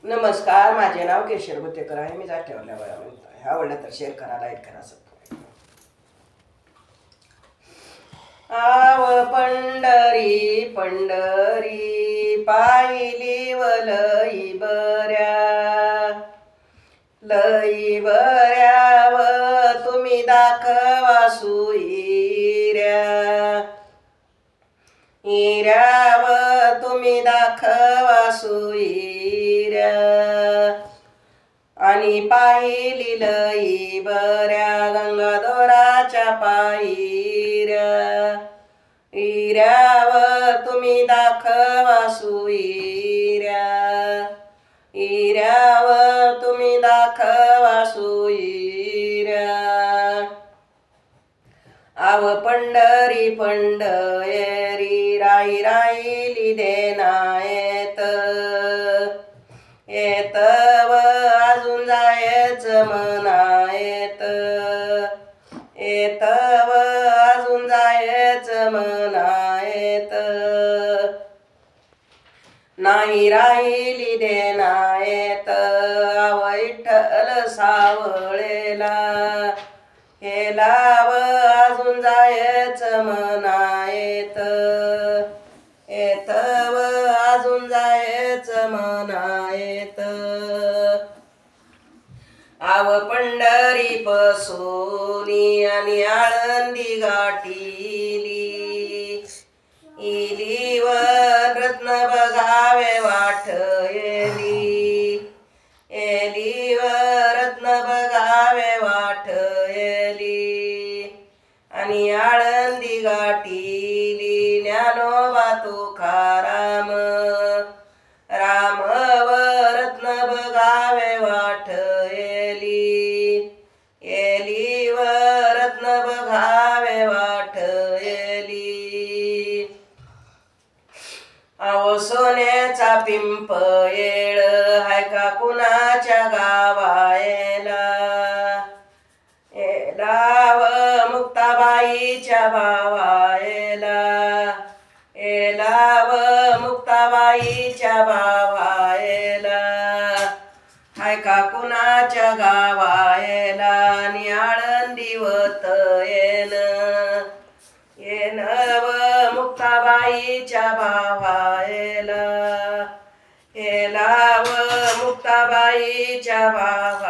नमस्कार, माझे नाव केशर गुत्तेकर आहे. मी जाठेवाल्या वया म्हणतो आहे. आवडलं तर शेअर करा, लाईक करा, सबस्क्राईब. आव पंढरी पंढरी पाहिली व लई बऱ्या व तुम्ही दाखवा इऱ्याव तुम्ही दाखवा सुईऱ्या आणि पाहिली लई बऱ्या गंगाधराच्या पायऱ्या इऱ्याव तुम्ही दाखवा सुईऱ्या इऱ्याव तुम्ही दाखवा सुईऱ्या आव पंढरी पंढरी राई राईली देना येत व अजून जायचं मना येत व अजून जायचं मना नाही राहिली देना आव विठ्ठल सावळेला हेला व अजून जायचं मना येत व अजून जायचं मना येत आव पंढरी पसोनी आणि आळंदी गाठीली इली व रत्न बघावे वाट येली व रत्न बघावे वाट आणि आळंदी गाठीली ज्ञानोबा तुकाराम राम व रत्न बघावे वाट येली व रत्न बघावे वाट अहो सोन्याचा पिंप येळ हाय का कुणाच्या गावायला व मुक्ताबाईच्या भावायला व मुक्ताबाईच्या भावायला हाय का कुणाच्या गावायला आणि आळंदीवत येन व मुक्ताबाईच्या भावायला व मुक्ताबाईच्या भावा